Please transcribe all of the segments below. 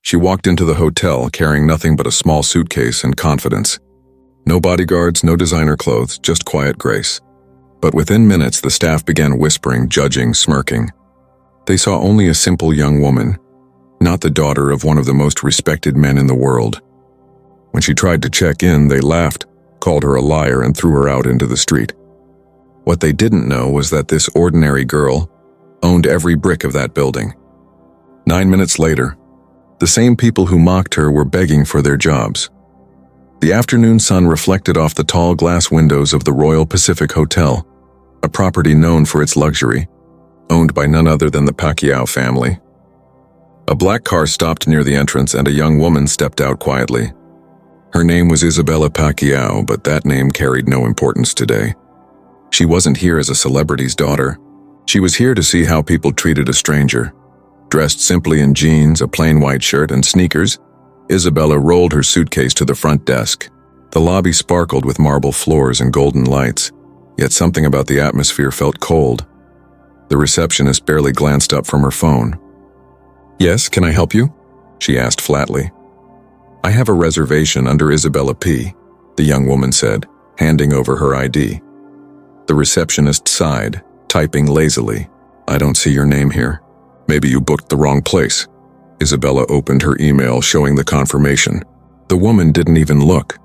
She walked into the hotel carrying nothing but a small suitcase and confidence. No bodyguards, no designer clothes, just quiet grace. But within minutes, the staff began whispering, judging, smirking. They saw only a simple young woman, not the daughter of one of the most respected men in the world. When she tried to check in, they laughed, called her a liar, and threw her out into the street. What they didn't know was that this ordinary girl owned every brick of that building. 9 minutes later, the same people who mocked her were begging for their jobs. The afternoon sun reflected off the tall glass windows of the Royal Pacific Hotel, a property known for its luxury, owned by none other than the Pacquiao family. A black car stopped near the entrance and a young woman stepped out quietly. Her name was Isabella Pacquiao, but that name carried no importance today. She wasn't here as a celebrity's daughter. She was here to see how people treated a stranger. Dressed simply in jeans, a plain white shirt, and sneakers, Isabella rolled her suitcase to the front desk. The lobby sparkled with marble floors and golden lights, yet something about the atmosphere felt cold. The receptionist barely glanced up from her phone. "Yes, can I help you?" she asked flatly. "I have a reservation under Isabella P.," the young woman said, handing over her ID. The receptionist sighed, typing lazily. "I don't see your name here. Maybe you booked the wrong place." Isabella opened her email showing the confirmation. The woman didn't even look.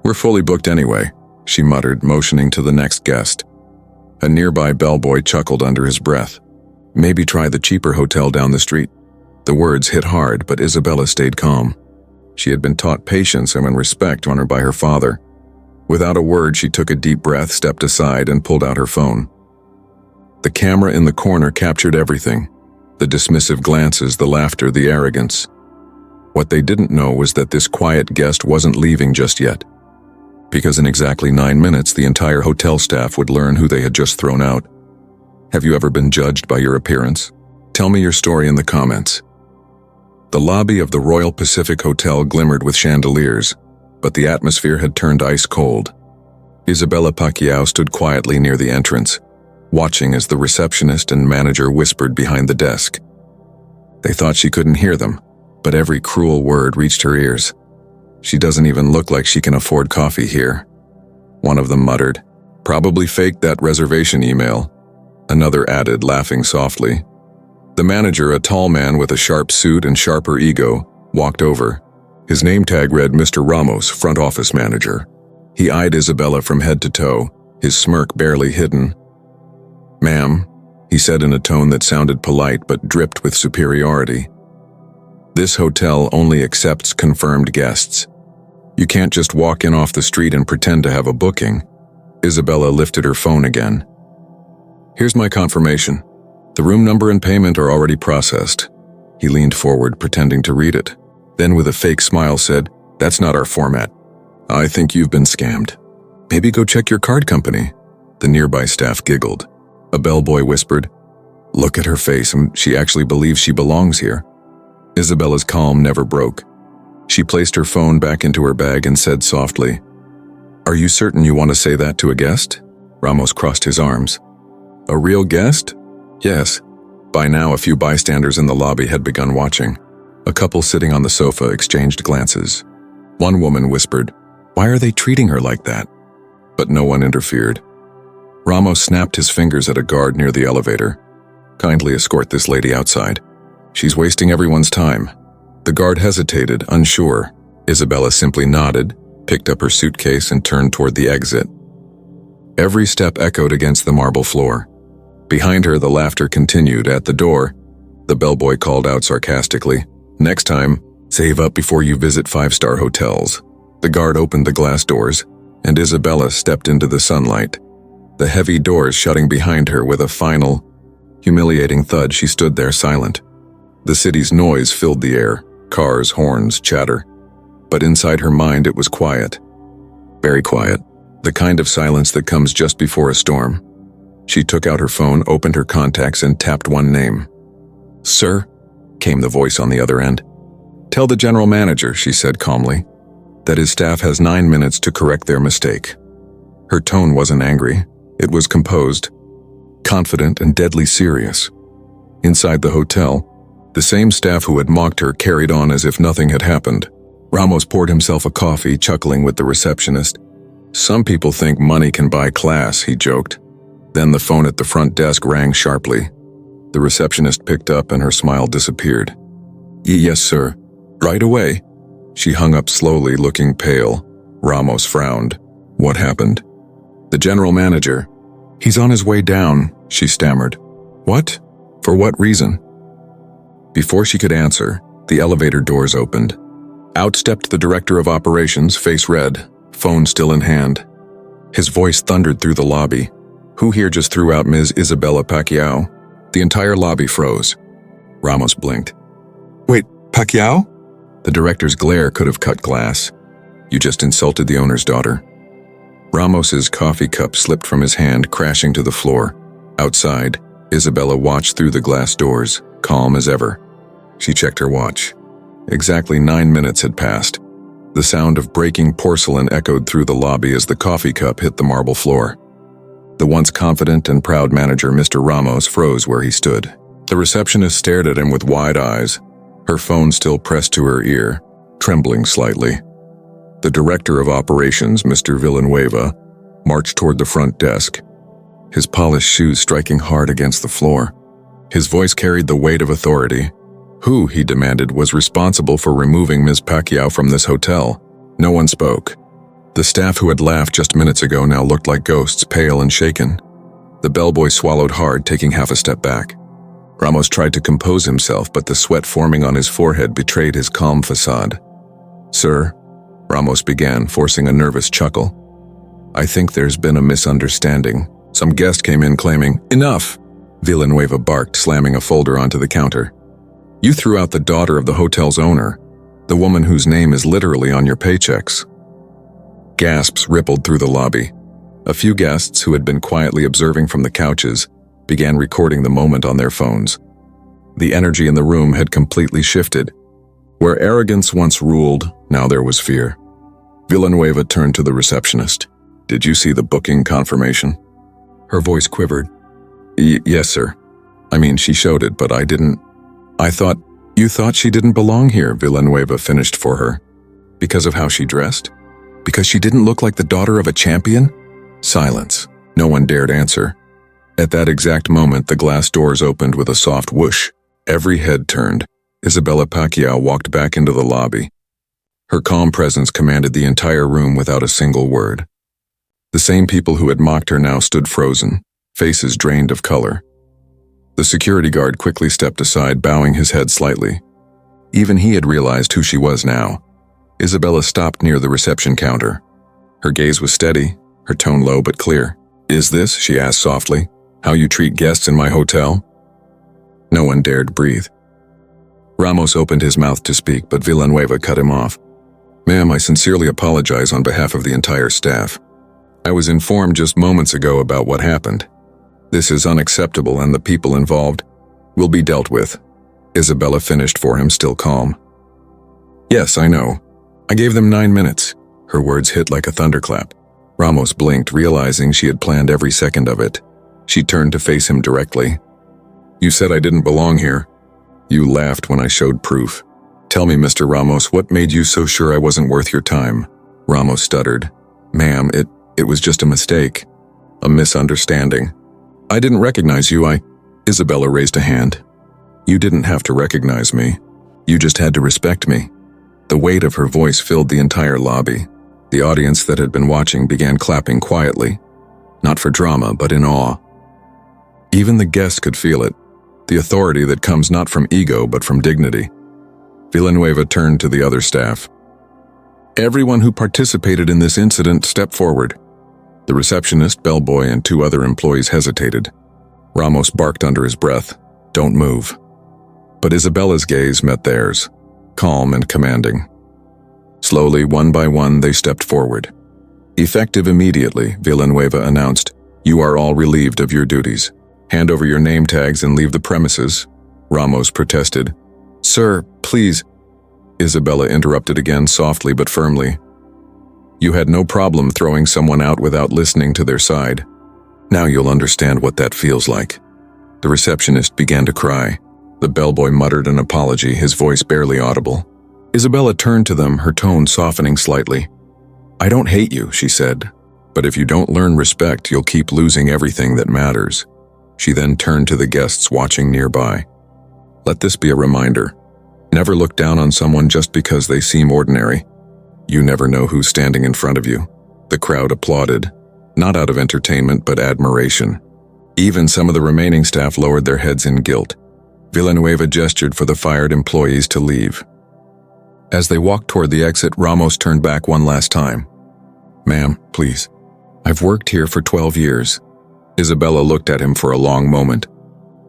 "We're fully booked anyway," she muttered, motioning to the next guest. A nearby bellboy chuckled under his breath. "Maybe try the cheaper hotel down the street." The words hit hard, but Isabella stayed calm. She had been taught patience and respect on her by her father. Without a word, she took a deep breath, stepped aside, and pulled out her phone. The camera in the corner captured everything. The dismissive glances, the laughter, the arrogance. What they didn't know was that this quiet guest wasn't leaving just yet. Because in exactly 9 minutes, the entire hotel staff would learn who they had just thrown out. Have you ever been judged by your appearance? Tell me your story in the comments. The lobby of the Royal Pacific Hotel glimmered with chandeliers, but the atmosphere had turned ice cold. Isabella Pacquiao stood quietly near the entrance, watching as the receptionist and manager whispered behind the desk. They thought she couldn't hear them, but every cruel word reached her ears. "She doesn't even look like she can afford coffee here," one of them muttered. "Probably faked that reservation email," another added, laughing softly. The manager, a tall man with a sharp suit and sharper ego, walked over. His name tag read Mr. Ramos, front office manager. He eyed Isabella from head to toe, his smirk barely hidden. "Ma'am," he said in a tone that sounded polite but dripped with superiority. "This hotel only accepts confirmed guests. You can't just walk in off the street and pretend to have a booking." Isabella lifted her phone again. "Here's my confirmation. The room number and payment are already processed." He leaned forward, pretending to read it. Then with a fake smile said, "That's not our format. I think you've been scammed. Maybe go check your card company." The nearby staff giggled. A bellboy whispered, "Look at her face, and she actually believes she belongs here." Isabella's calm never broke. She placed her phone back into her bag and said softly, "Are you certain you want to say that to a guest?" Ramos crossed his arms. "A real guest?" "Yes." By now, a few bystanders in the lobby had begun watching. A couple sitting on the sofa exchanged glances. One woman whispered, "Why are they treating her like that?" But no one interfered. Ramos snapped his fingers at a guard near the elevator. "Kindly escort this lady outside. She's wasting everyone's time." The guard hesitated, unsure. Isabella simply nodded, picked up her suitcase, and turned toward the exit. Every step echoed against the marble floor. Behind her, the laughter continued. At the door, the bellboy called out sarcastically, "Next time, save up before you visit 5-star hotels." The guard opened the glass doors, and Isabella stepped into the sunlight. The heavy doors shutting behind her with a final, humiliating thud, she stood there silent. The city's noise filled the air, cars, horns, chatter. But inside her mind it was quiet. Very quiet. The kind of silence that comes just before a storm. She took out her phone, opened her contacts, and tapped one name. "Sir?" came the voice on the other end. "Tell the general manager," she said calmly, "that his staff has 9 minutes to correct their mistake." Her tone wasn't angry. It was composed, confident, and deadly serious. Inside the hotel, The same staff who had mocked her carried on as if nothing had happened. Ramos poured himself a coffee, chuckling with the receptionist. "Some people think money can buy class," he joked. Then the phone at the front desk rang sharply. The receptionist picked up and her smile disappeared. "Yes, sir. Right away." She hung up slowly, looking pale. Ramos frowned. "What happened?" "The general manager. He's on his way down," she stammered. "What? For what reason?" Before she could answer, the elevator doors opened. Out stepped the director of operations, face red, phone still in hand. His voice thundered through the lobby. "Who here just threw out Ms. Isabella Pacquiao?" The entire lobby froze. Ramos blinked. "Wait, Pacquiao?" The director's glare could have cut glass. "You just insulted the owner's daughter." Ramos's coffee cup slipped from his hand, crashing to the floor. Outside, Isabella watched through the glass doors, calm as ever. She checked her watch. Exactly 9 minutes had passed. The sound of breaking porcelain echoed through the lobby as the coffee cup hit the marble floor. The once confident and proud manager, Mr. Ramos, froze where he stood. The receptionist stared at him with wide eyes, her phone still pressed to her ear, trembling slightly. The director of operations, Mr. Villanueva, marched toward the front desk, his polished shoes striking hard against the floor. His voice carried the weight of authority. Who, he demanded, was responsible for removing Ms. Pacquiao from this hotel? No one spoke. The staff who had laughed just minutes ago now looked like ghosts, pale and shaken. The bellboy swallowed hard, taking half a step back. Ramos tried to compose himself, but the sweat forming on his forehead betrayed his calm facade. "Sir," Ramos began, forcing a nervous chuckle. "I think there's been a misunderstanding. Some guest came in claiming—" "Enough!" Villanueva barked, slamming a folder onto the counter. "You threw out the daughter of the hotel's owner, the woman whose name is literally on your paychecks." Gasps rippled through the lobby. A few guests, who had been quietly observing from the couches, began recording the moment on their phones. The energy in the room had completely shifted. Where arrogance once ruled, now there was fear. Villanueva turned to the receptionist. "Did you see the booking confirmation?" Her voice quivered. Yes, sir. I mean, she showed it, but I didn't. You thought she didn't belong here," Villanueva finished for her. "Because of how she dressed? Because she didn't look like the daughter of a champion?" Silence. No one dared answer. At that exact moment, the glass doors opened with a soft whoosh. Every head turned. Isabella Pacquiao walked back into the lobby. Her calm presence commanded the entire room without a single word. The same people who had mocked her now stood frozen, faces drained of color. The security guard quickly stepped aside, bowing his head slightly. Even he had realized who she was now. Isabella stopped near the reception counter. Her gaze was steady, her tone low but clear. "Is this," she asked softly, "how you treat guests in my hotel?" No one dared breathe. Ramos opened his mouth to speak, but Villanueva cut him off. "Ma'am, I sincerely apologize on behalf of the entire staff. I was informed just moments ago about what happened. This is unacceptable and the people involved will be dealt with." Isabella finished for him, still calm. "Yes, I know. I gave them 9 minutes." Her words hit like a thunderclap. Ramos blinked, realizing she had planned every second of it. She turned to face him directly. "You said I didn't belong here. You laughed when I showed proof. Tell me, Mr. Ramos, what made you so sure I wasn't worth your time?" Ramos stuttered. "Ma'am, it was just a mistake. A misunderstanding. I didn't recognize you, Isabella raised a hand. "You didn't have to recognize me. You just had to respect me." The weight of her voice filled the entire lobby. The audience that had been watching began clapping quietly, not for drama, but in awe. Even the guests could feel it, the authority that comes not from ego but from dignity. Villanueva turned to the other staff. "Everyone who participated in this incident step forward." The receptionist, bellboy, and 2 other employees hesitated. Ramos barked under his breath, "Don't move." But Isabella's gaze met theirs, calm and commanding. Slowly, one by one, they stepped forward. Effective immediately, Villanueva announced, "You are all relieved of your duties. Hand over your name tags and leave the premises." Ramos protested. "Sir, please." Isabella interrupted again, softly but firmly. "You had no problem throwing someone out without listening to their side. Now you'll understand what that feels like." The receptionist began to cry. The bellboy muttered an apology, his voice barely audible. Isabella turned to them, her tone softening slightly. "I don't hate you," she said, "but if you don't learn respect, you'll keep losing everything that matters." She then turned to the guests watching nearby. "Let this be a reminder. Never look down on someone just because they seem ordinary. You never know who's standing in front of you." The crowd applauded, not out of entertainment but admiration. Even some of the remaining staff lowered their heads in guilt. Villanueva gestured for the fired employees to leave. As they walked toward the exit, Ramos turned back one last time. "Ma'am, please. I've worked here for 12 years. Isabella looked at him for a long moment.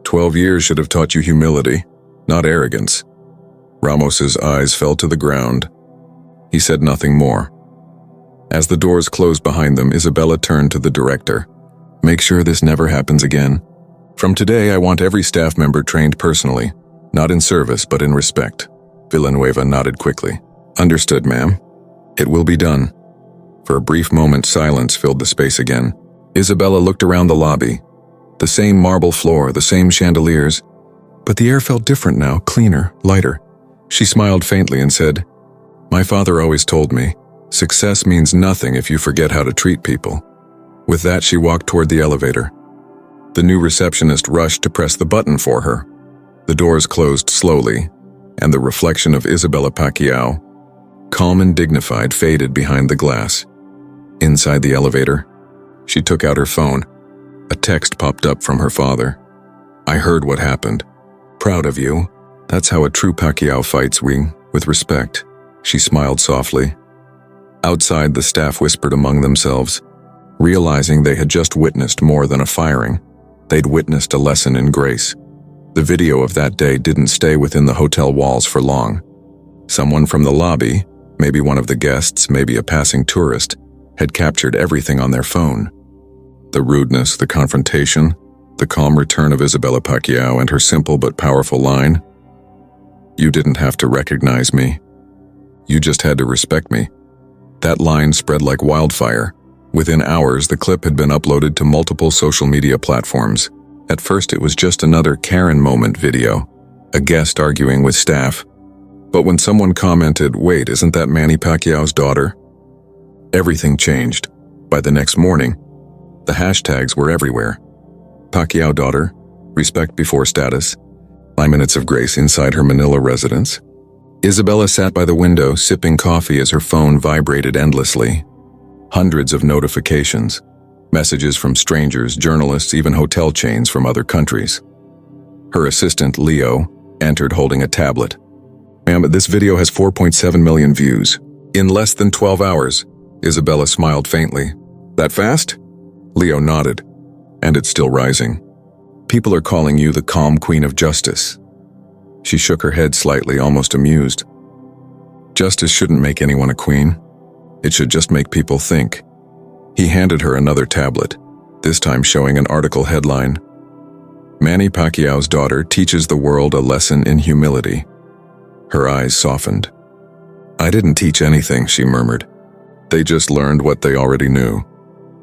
12 years should have taught you humility, not arrogance. Ramos's eyes fell to the ground. He said nothing more. As the doors closed behind them, Isabella turned to the director. "Make sure this never happens again. From today, I want every staff member trained personally, not in service but in respect." Villanueva nodded quickly. "Understood, ma'am. It will be done." For a brief moment, silence filled the space again. Isabella looked around the lobby. The same marble floor, the same chandeliers, but the air felt different now, cleaner, lighter. She smiled faintly and said, "My father always told me, success means nothing if you forget how to treat people." With that, she walked toward the elevator. The new receptionist rushed to press the button for her. The doors closed slowly, and the reflection of Isabella Pacquiao, calm and dignified, faded behind the glass. Inside the elevator, she took out her phone. A text popped up from her father. "I heard what happened. Proud of you. That's how a true Pacquiao fights, with respect." She smiled softly. Outside, the staff whispered among themselves, realizing they had just witnessed more than a firing. They'd witnessed a lesson in grace. The video of that day didn't stay within the hotel walls for long. Someone from the lobby, maybe one of the guests, maybe a passing tourist, had captured everything on their phone. The rudeness, the confrontation, the calm return of Isabella Pacquiao and her simple but powerful line, "You didn't have to recognize me. You just had to respect me." That line spread like wildfire. Within hours, the clip had been uploaded to multiple social media platforms. At first, it was just another Karen moment video, a guest arguing with staff. But when someone commented, "Wait, isn't that Manny Pacquiao's daughter?" everything changed. By the next morning, the hashtags were everywhere. Pacquiao daughter, respect before status, 5 minutes of grace inside her Manila residence. Isabella sat by the window, sipping coffee as her phone vibrated endlessly. Hundreds of notifications, messages from strangers, journalists, even hotel chains from other countries. Her assistant, Leo, entered holding a tablet. "Ma'am, this video has 4.7 million views. In less than 12 hours. Isabella smiled faintly. "That fast?" Leo nodded. "And it's still rising. People are calling you the calm queen of justice." She shook her head slightly, almost amused. "Justice shouldn't make anyone a queen. It should just make people think." He handed her another tablet, this time showing an article headline, "Manny Pacquiao's daughter teaches the world a lesson in humility." Her eyes softened. "I didn't teach anything," she murmured. "They just learned what they already knew."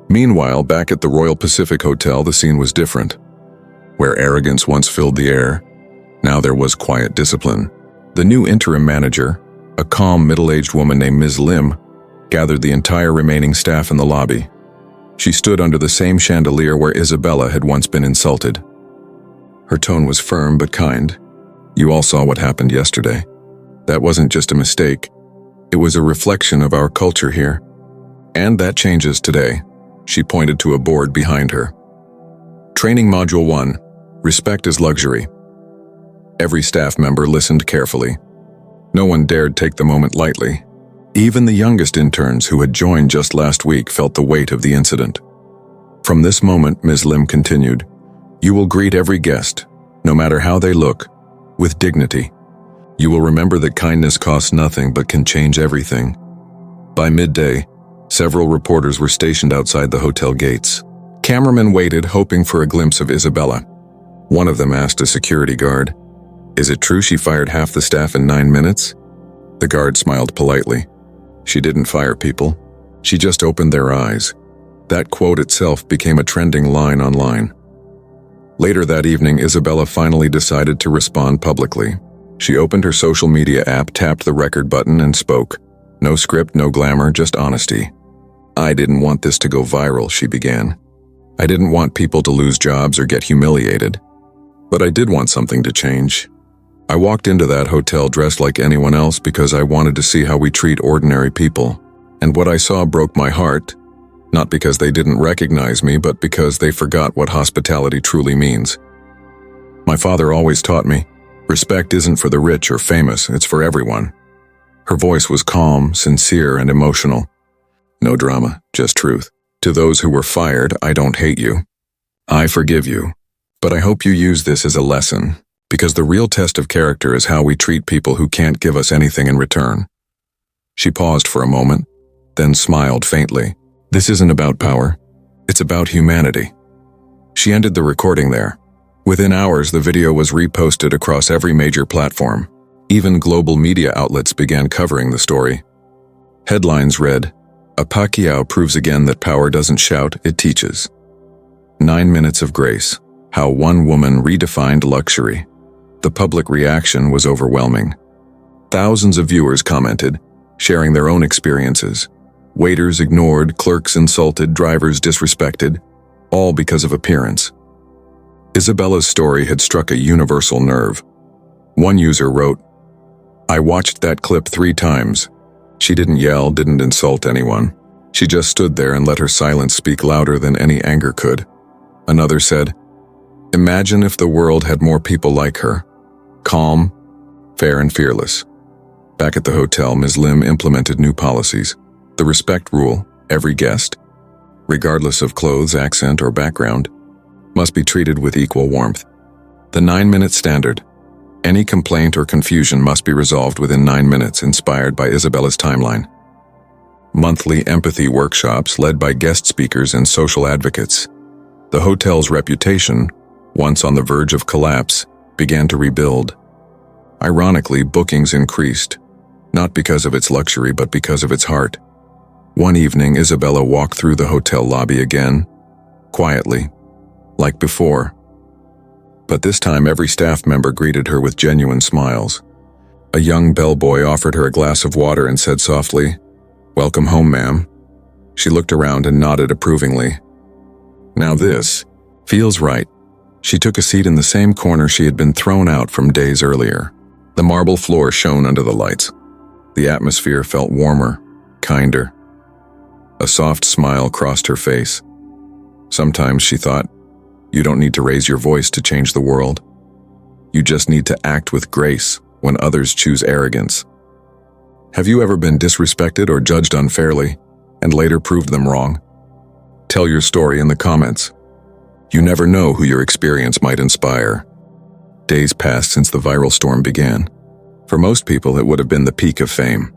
Meanwhile, back at the Royal Pacific Hotel, the scene was different. Where arrogance once filled the air, now there was quiet discipline. The new interim manager, a calm middle-aged woman named Ms. Lim, gathered the entire remaining staff in the lobby. She stood under the same chandelier where Isabella had once been insulted. Her tone was firm but kind. "You all saw what happened yesterday. That wasn't just a mistake. It was a reflection of our culture here. And that changes today." She pointed to a board behind her. Training Module 1, Respect is Luxury. Every staff member listened carefully. No one dared take the moment lightly. Even the youngest interns who had joined just last week felt the weight of the incident. "From this moment," Ms. Lim continued, "you will greet every guest, no matter how they look, with dignity. You will remember that kindness costs nothing but can change everything." By midday, several reporters were stationed outside the hotel gates. Cameramen waited, hoping for a glimpse of Isabella. One of them asked a security guard, "Is it true she fired half the staff in 9 minutes?" The guard smiled politely. "She didn't fire people. She just opened their eyes." That quote itself became a trending line online. Later that evening, Isabella finally decided to respond publicly. She opened her social media app, tapped the record button, and spoke. No script, no glamour, just honesty. "I didn't want this to go viral," she began. "I didn't want people to lose jobs or get humiliated. But I did want something to change. I walked into that hotel dressed like anyone else because I wanted to see how we treat ordinary people. And what I saw broke my heart, not because they didn't recognize me, but because they forgot what hospitality truly means. My father always taught me, respect isn't for the rich or famous, it's for everyone." Her voice was calm, sincere, and emotional. "No drama, just truth. To those who were fired, I don't hate you. I forgive you. But I hope you use this as a lesson, because the real test of character is how we treat people who can't give us anything in return." She paused for a moment, then smiled faintly. "This isn't about power. It's about humanity." She ended the recording there. Within hours, the video was reposted across every major platform. Even global media outlets began covering the story. Headlines read, "A Pacquiao proves again that power doesn't shout, it teaches." 9 minutes of grace. How one woman redefined luxury. The public reaction was overwhelming. Thousands of viewers commented, sharing their own experiences. Waiters ignored, clerks insulted, drivers disrespected, all because of appearance. Isabella's story had struck a universal nerve. One user wrote, "I watched that clip 3 times. She didn't yell, didn't insult anyone. She just stood there and let her silence speak louder than any anger could." Another said, "Imagine if the world had more people like her. Calm, fair, and fearless." Back at the hotel, Ms. Lim implemented new policies. The respect rule: every guest, regardless of clothes, accent, or background, must be treated with equal warmth. The 9-minute standard: any complaint or confusion must be resolved within 9 minutes, inspired by Isabella's timeline. Monthly empathy workshops led by guest speakers and social advocates. The hotel's reputation, once on the verge of collapse, began to rebuild. Ironically, bookings increased, not because of its luxury but because of its heart. One evening, Isabella walked through the hotel lobby again, quietly, like before. But this time, every staff member greeted her with genuine smiles. A young bellboy offered her a glass of water and said softly, "Welcome home, ma'am." She looked around and nodded approvingly. "Now this feels right." She took a seat in the same corner she had been thrown out from days earlier. The marble floor shone under the lights. The atmosphere felt warmer, kinder. A soft smile crossed her face. Sometimes, she thought, you don't need to raise your voice to change the world. You just need to act with grace when others choose arrogance. Have you ever been disrespected or judged unfairly and later proved them wrong? Tell your story in the comments. You never know who your experience might inspire. Days passed since the viral storm began. For most people, it would have been the peak of fame.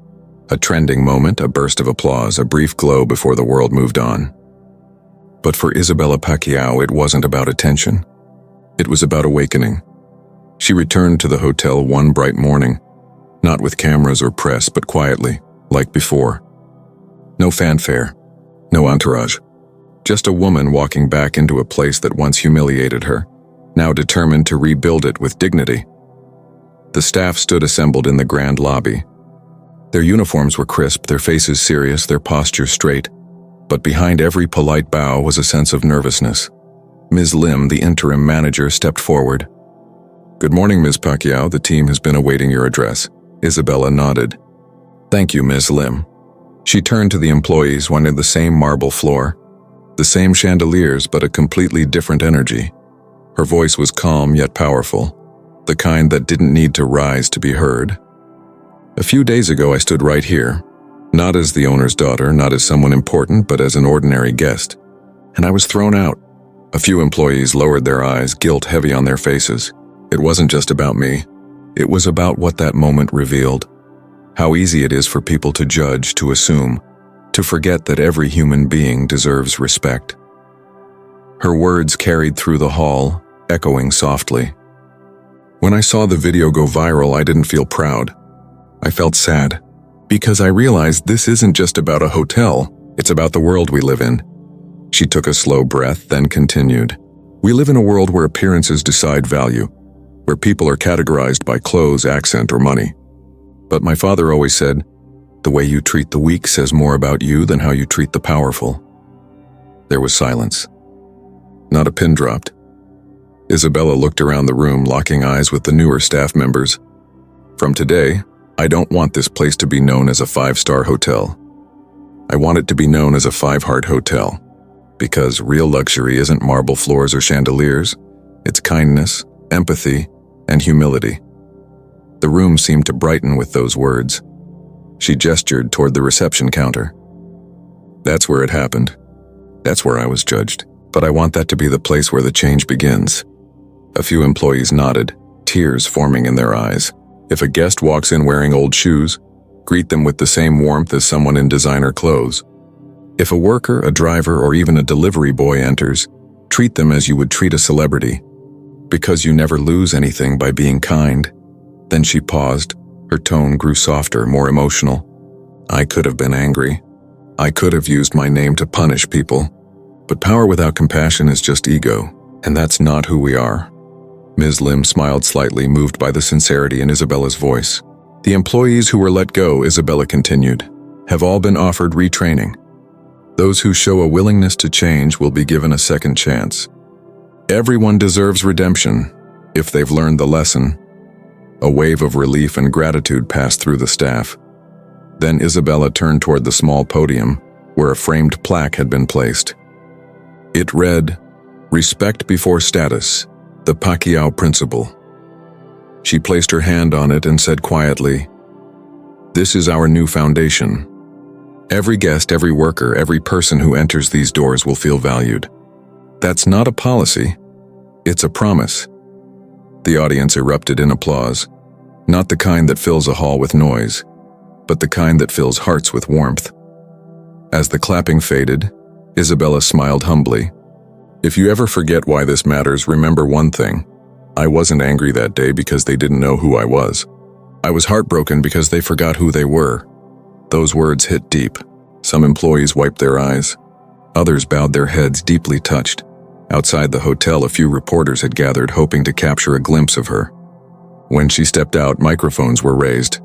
A trending moment, a burst of applause, a brief glow before the world moved on. But for Isabella Pacquiao, it wasn't about attention. It was about awakening. She returned to the hotel one bright morning, not with cameras or press, but quietly, like before. No fanfare, no entourage. Just a woman walking back into a place that once humiliated her, now determined to rebuild it with dignity. The staff stood assembled in the grand lobby. Their uniforms were crisp, their faces serious, their posture straight. But behind every polite bow was a sense of nervousness. Ms. Lim, the interim manager, stepped forward. "Good morning, Ms. Pacquiao. The team has been awaiting your address." Isabella nodded. "Thank you, Ms. Lim." She turned to the employees, one in the same marble floor. The same chandeliers, but a completely different energy. Her voice was calm yet powerful, the kind that didn't need to rise to be heard. "A few days ago, I stood right here, not as the owner's daughter, not as someone important, but as an ordinary guest. And I was thrown out." A few employees lowered their eyes, guilt heavy on their faces. It wasn't just about me. It was about what that moment revealed. How easy it is for people to judge, to assume, to forget that every human being deserves respect. Her words carried through the hall, echoing softly. When I saw the video go viral, I didn't feel proud. I felt sad, because I realized this isn't just about a hotel, it's about the world we live in. She took a slow breath, then continued. We live in a world where appearances decide value, where people are categorized by clothes, accent, or money. But my father always said, the way you treat the weak says more about you than how you treat the powerful. There was silence. Not a pin dropped. Isabella looked around the room, locking eyes with the newer staff members. From today, I don't want this place to be known as a 5-star hotel. I want it to be known as a 5-heart hotel. Because real luxury isn't marble floors or chandeliers. It's kindness, empathy, and humility. The room seemed to brighten with those words. She gestured toward the reception counter. That's where it happened. That's where I was judged. But I want that to be the place where the change begins. A few employees nodded, tears forming in their eyes. If a guest walks in wearing old shoes, greet them with the same warmth as someone in designer clothes. If a worker, a driver, or even a delivery boy enters, treat them as you would treat a celebrity. Because you never lose anything by being kind. Then she paused. Her tone grew softer, more emotional. I could have been angry. I could have used my name to punish people. But power without compassion is just ego, and that's not who we are. Ms. Lim smiled slightly, moved by the sincerity in Isabella's voice. The employees who were let go, Isabella continued, have all been offered retraining. Those who show a willingness to change will be given a second chance. Everyone deserves redemption, if they've learned the lesson. A wave of relief and gratitude passed through the staff. Then Isabella turned toward the small podium, where a framed plaque had been placed. It read, "Respect before status, the Pacquiao Principle." She placed her hand on it and said quietly, "This is our new foundation. Every guest, every worker, every person who enters these doors will feel valued. That's not a policy, it's a promise." The audience erupted in applause, not the kind that fills a hall with noise, but the kind that fills hearts with warmth. As the clapping faded, Isabella smiled humbly. If you ever forget why this matters, remember one thing. I wasn't angry that day because they didn't know who I was. I was heartbroken because they forgot who they were. Those words hit deep. Some employees wiped their eyes. Others bowed their heads, deeply touched. Outside the hotel, a few reporters had gathered, hoping to capture a glimpse of her. When she stepped out, microphones were raised.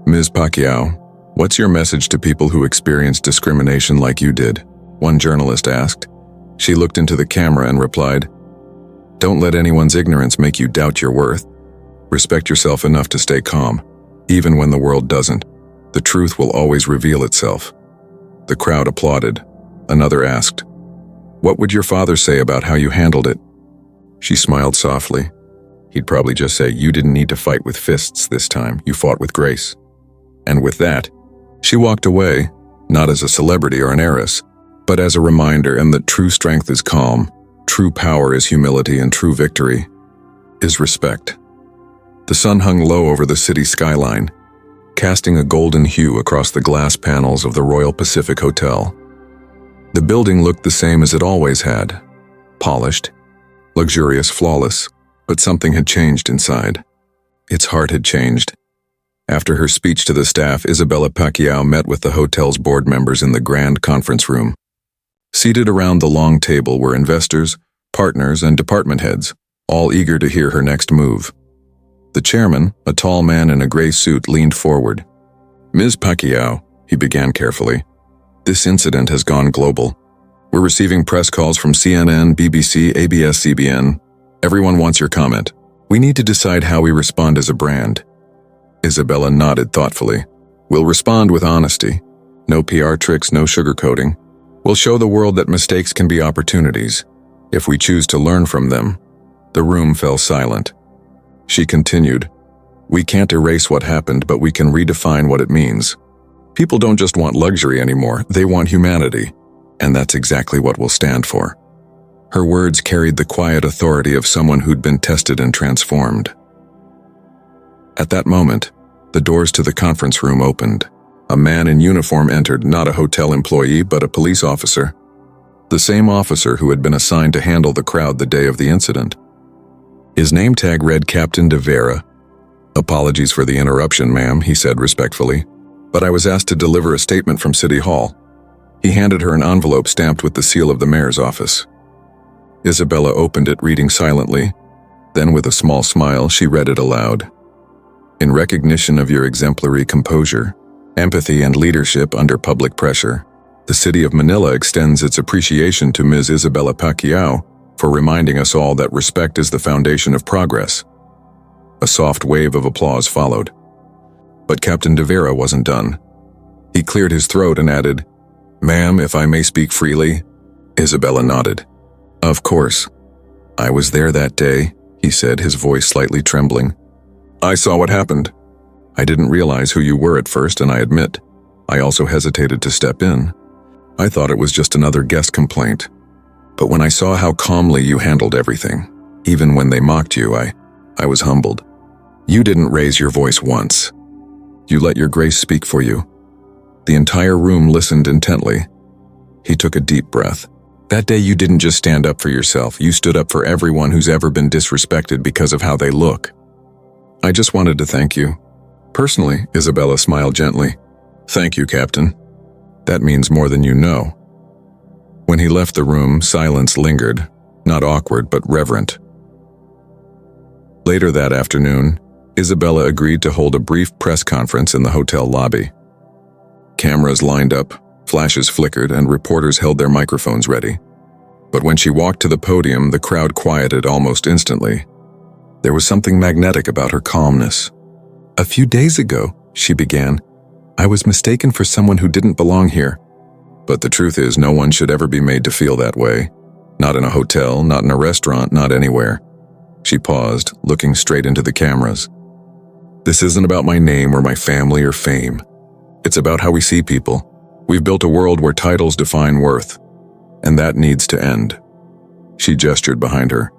"Ms. Pacquiao, what's your message to people who experienced discrimination like you did?" one journalist asked. She looked into the camera and replied, "Don't let anyone's ignorance make you doubt your worth. Respect yourself enough to stay calm, even when the world doesn't. The truth will always reveal itself." The crowd applauded. Another asked, "What would your father say about how you handled it?" She smiled softly. He'd probably just say, "You didn't need to fight with fists this time, you fought with grace." And with that, she walked away, not as a celebrity or an heiress, but as a reminder and that true strength is calm, true power is humility, and true victory is respect. The sun hung low over the city skyline, casting a golden hue across the glass panels of the Royal Pacific Hotel. The building looked the same as it always had, polished, luxurious, flawless, but something had changed inside. Its heart had changed. After her speech to the staff, Isabella Pacquiao met with the hotel's board members in the grand conference room. Seated around the long table were investors, partners, and department heads, all eager to hear her next move. The chairman, a tall man in a gray suit, leaned forward. "Ms. Pacquiao," he began carefully, "this incident has gone global. We're receiving press calls from CNN, BBC, ABS, CBN. Everyone wants your comment. We need to decide how we respond as a brand." Isabella nodded thoughtfully. "We'll respond with honesty. No PR tricks, no sugarcoating. We'll show the world that mistakes can be opportunities, if we choose to learn from them." The room fell silent. She continued, "We can't erase what happened, but we can redefine what it means. People don't just want luxury anymore, they want humanity, and that's exactly what we'll stand for." Her words carried the quiet authority of someone who'd been tested and transformed. At that moment, the doors to the conference room opened. A man in uniform entered, not a hotel employee, but a police officer. The same officer who had been assigned to handle the crowd the day of the incident. His name tag read Captain de Vera. "Apologies for the interruption, ma'am," he said respectfully, "but I was asked to deliver a statement from City Hall." He handed her an envelope stamped with the seal of the mayor's office. Isabella opened it, reading silently. Then with a small smile, she read it aloud. In recognition of your exemplary composure, empathy, and leadership under public pressure, the city of Manila extends its appreciation to Ms. Isabella Pacquiao for reminding us all that respect is the foundation of progress. A soft wave of applause followed. But Captain De Vera wasn't done. He cleared his throat and added, "Ma'am, if I may speak freely." Isabella nodded. "Of course. I was there that day," he said, his voice slightly trembling. "I saw what happened. I didn't realize who you were at first, and I admit, I also hesitated to step in. I thought it was just another guest complaint. But when I saw how calmly you handled everything, even when they mocked you, I was humbled. You didn't raise your voice once. You let your grace speak for you." The entire room listened intently. He took a deep breath. "That day you didn't just stand up for yourself, you stood up for everyone who's ever been disrespected because of how they look. I just wanted to thank you. Personally," Isabella smiled gently. "Thank you, Captain. That means more than you know." When he left the room, silence lingered, not awkward but reverent. Later that afternoon, Isabella agreed to hold a brief press conference in the hotel lobby. Cameras lined up, flashes flickered, and reporters held their microphones ready. But when she walked to the podium, the crowd quieted almost instantly. There was something magnetic about her calmness. "A few days ago," she began, "I was mistaken for someone who didn't belong here. But the truth is, no one should ever be made to feel that way. Not in a hotel, not in a restaurant, not anywhere." She paused, looking straight into the cameras. "This isn't about my name or my family or fame. It's about how we see people. We've built a world where titles define worth, and that needs to end." She gestured behind her,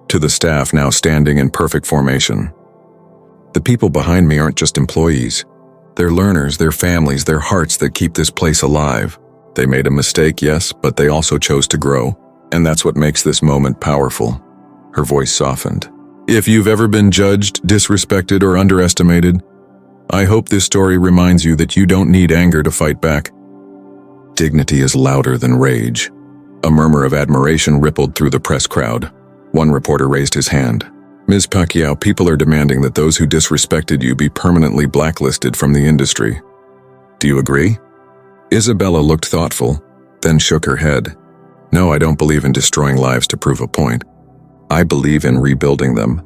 to the staff now standing in perfect formation. "The people behind me aren't just employees. They're learners, they're families, they're hearts that keep this place alive. They made a mistake, yes, but they also chose to grow, and that's what makes this moment powerful." Her voice softened. "If you've ever been judged, disrespected, or underestimated, I hope this story reminds you that you don't need anger to fight back. Dignity is louder than rage." A murmur of admiration rippled through the press crowd. One reporter raised his hand. "Ms. Pacquiao, people are demanding that those who disrespected you be permanently blacklisted from the industry. Do you agree?" Isabella looked thoughtful, then shook her head. "No, I don't believe in destroying lives to prove a point. I believe in rebuilding them.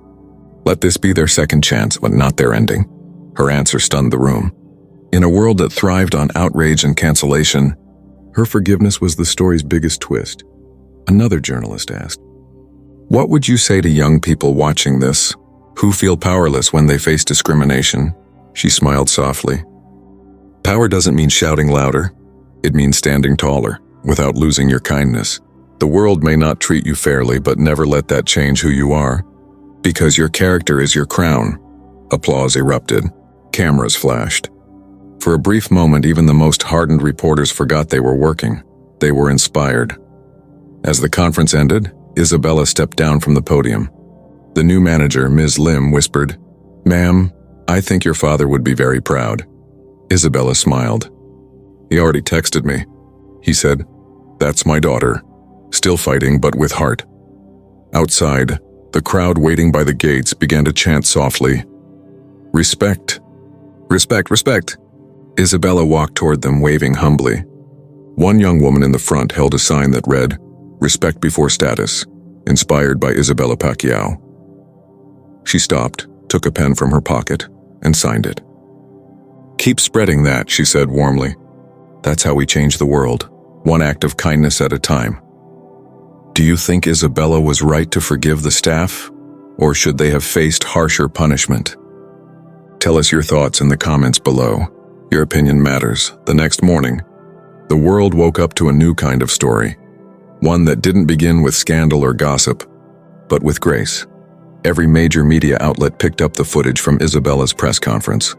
Let this be their second chance, but not their ending." Her answer stunned the room. In a world that thrived on outrage and cancellation, her forgiveness was the story's biggest twist. Another journalist asked, "What would you say to young people watching this, who feel powerless when they face discrimination?" She smiled softly. "Power doesn't mean shouting louder. It means standing taller, without losing your kindness. The world may not treat you fairly, but never let that change who you are. Because your character is your crown." Applause erupted. Cameras flashed. For a brief moment, even the most hardened reporters forgot they were working. They were inspired. As the conference ended, Isabella stepped down from the podium. The new manager, Ms. Lim, whispered, "Ma'am, I think your father would be very proud." Isabella smiled. "He already texted me," he said. "That's my daughter, still fighting but with heart." Outside, the crowd waiting by the gates began to chant softly, "Respect! Respect! Respect!" Isabella walked toward them, waving humbly. One young woman in the front held a sign that read, "Respect before status," inspired by Isabella Pacquiao. She stopped, took a pen from her pocket, and signed it. "Keep spreading that," she said warmly. "That's how we change the world, one act of kindness at a time." Do you think Isabella was right to forgive the staff, or should they have faced harsher punishment? Tell us your thoughts in the comments below. Your opinion matters. The next morning, the world woke up to a new kind of story. One that didn't begin with scandal or gossip, but with grace. Every major media outlet picked up the footage from Isabella's press conference.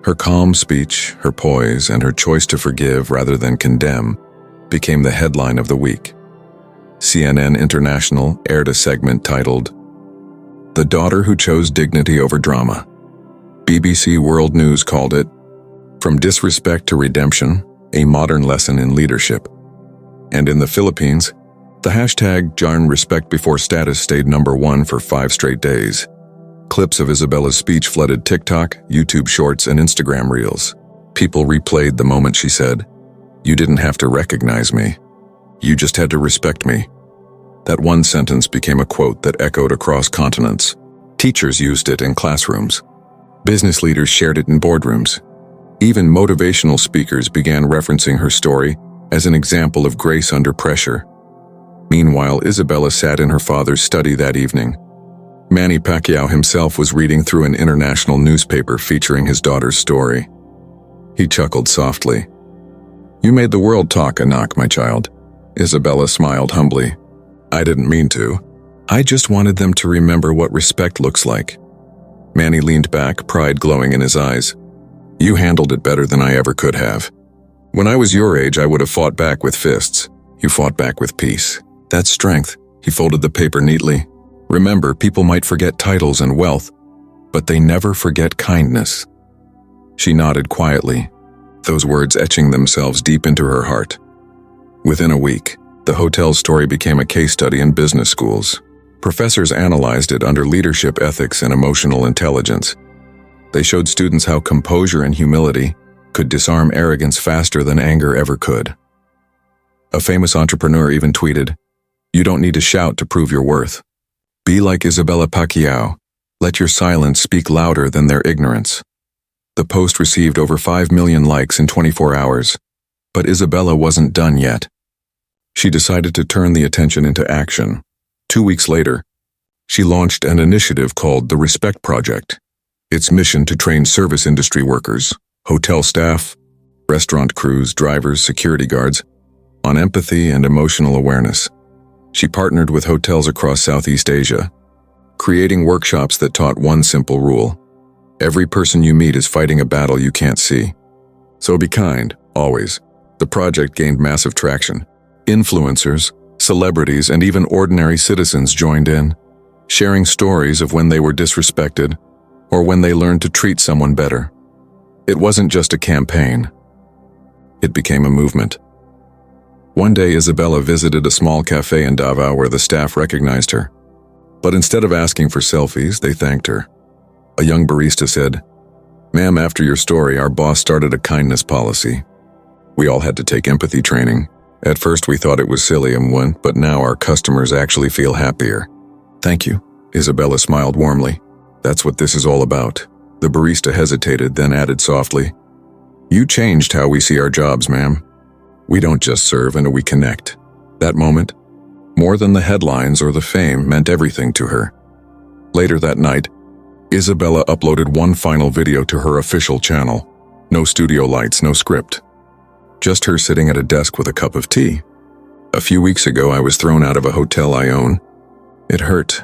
Her calm speech, her poise, and her choice to forgive rather than condemn became the headline of the week. CNN International aired a segment titled, "The Daughter Who Chose Dignity Over Drama." BBC World News called it, "From Disrespect to Redemption, a Modern Lesson in Leadership." And in the Philippines, The hashtag Jarn Respect Before Status stayed #1 for 5 straight days. Clips of Isabella's speech flooded TikTok, YouTube Shorts, and Instagram Reels. People replayed the moment she said, "You didn't have to recognize me. You just had to respect me." That one sentence became a quote that echoed across continents. Teachers used it in classrooms. Business leaders shared it in boardrooms. Even motivational speakers began referencing her story as an example of grace under pressure. Meanwhile, Isabella sat in her father's study that evening. Manny Pacquiao himself was reading through an international newspaper featuring his daughter's story. He chuckled softly. "You made the world talk, Anak, my child." Isabella smiled humbly. "I didn't mean to. I just wanted them to remember what respect looks like." Manny leaned back, pride glowing in his eyes. "You handled it better than I ever could have. When I was your age, I would have fought back with fists. You fought back with peace. That's strength." He folded the paper neatly. "Remember, people might forget titles and wealth, but they never forget kindness." She nodded quietly, those words etching themselves deep into her heart. Within a week, the hotel story became a case study in business schools. Professors analyzed it under leadership ethics and emotional intelligence. They showed students how composure and humility could disarm arrogance faster than anger ever could. A famous entrepreneur even tweeted, "You don't need to shout to prove your worth. Be like Isabella Pacquiao. Let your silence speak louder than their ignorance." The post received over 5 million likes in 24 hours, but Isabella wasn't done yet. She decided to turn the attention into action. 2 weeks later, she launched an initiative called the Respect Project. Its mission to train service industry workers, hotel staff, restaurant crews, drivers, security guards, on empathy and emotional awareness. She partnered with hotels across Southeast Asia, creating workshops that taught one simple rule: every person you meet is fighting a battle you can't see. So be kind, always. The project gained massive traction. Influencers, celebrities, and even ordinary citizens joined in, sharing stories of when they were disrespected or when they learned to treat someone better. It wasn't just a campaign. It became a movement. One day, Isabella visited a small cafe in Davao where the staff recognized her. But instead of asking for selfies, they thanked her. A young barista said, "Ma'am, after your story, our boss started a kindness policy. We all had to take empathy training. At first we thought it was silly and went, but now our customers actually feel happier." "Thank you." Isabella smiled warmly. "That's what this is all about." The barista hesitated, then added softly, "You changed how we see our jobs, ma'am. We don't just serve and we connect." That moment, more than the headlines or the fame, meant everything to her. Later that night, Isabella uploaded one final video to her official channel. No studio lights, no script. Just her sitting at a desk with a cup of tea. "A few weeks ago, I was thrown out of a hotel I own. It hurt,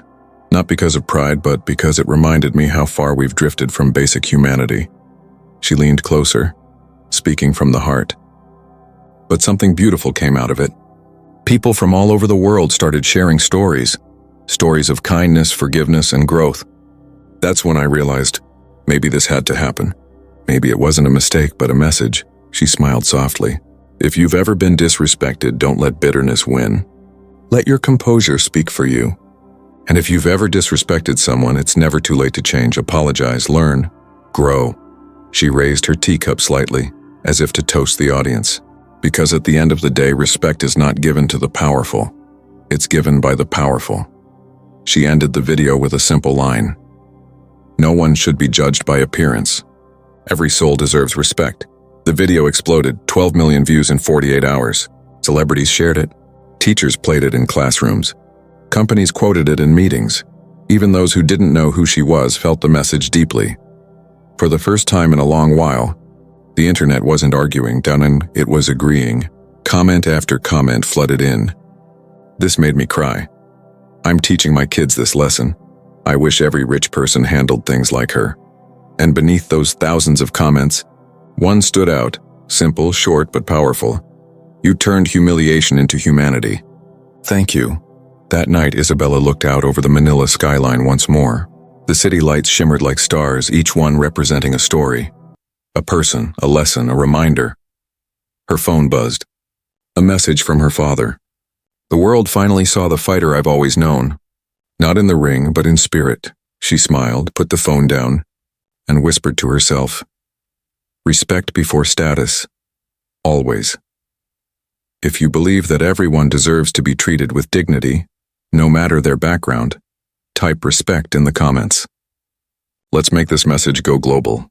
not because of pride, but because it reminded me how far we've drifted from basic humanity." She leaned closer, speaking from the heart. But something beautiful came out of it. People from all over the world started sharing stories of kindness, forgiveness, and growth. That's when I realized, maybe this had to happen. Maybe it wasn't a mistake, but a message. She smiled softly. "If you've ever been disrespected, don't let bitterness win. Let your composure speak for you. And if you've ever disrespected someone, it's never too late to change. Apologize, learn, grow." She raised her teacup slightly, as if to toast the audience. Because at the end of the day, respect is not given to the powerful. It's given by the powerful. She ended the video with a simple line. "No one should be judged by appearance. Every soul deserves respect." The video exploded, 12 million views in 48 hours. Celebrities shared it. Teachers played it in classrooms. Companies quoted it in meetings. Even those who didn't know who she was felt the message deeply. For the first time in a long while, the internet wasn't arguing, it was agreeing. Comment after comment flooded in. This made me cry. I'm teaching my kids this lesson. I wish every rich person handled things like her. And beneath those thousands of comments, one stood out, simple, short, but powerful. "You turned humiliation into humanity. Thank you." That night, Isabella looked out over the Manila skyline once more. The city lights shimmered like stars, each one representing a story. A person, a lesson, a reminder. Her phone buzzed. A message from her father. The world finally saw the fighter I've always known. Not in the ring, but in spirit. She smiled, put the phone down, and whispered to herself, "Respect before status. Always. If you believe that everyone deserves to be treated with dignity, no matter their background, type respect in the comments. Let's make this message go global."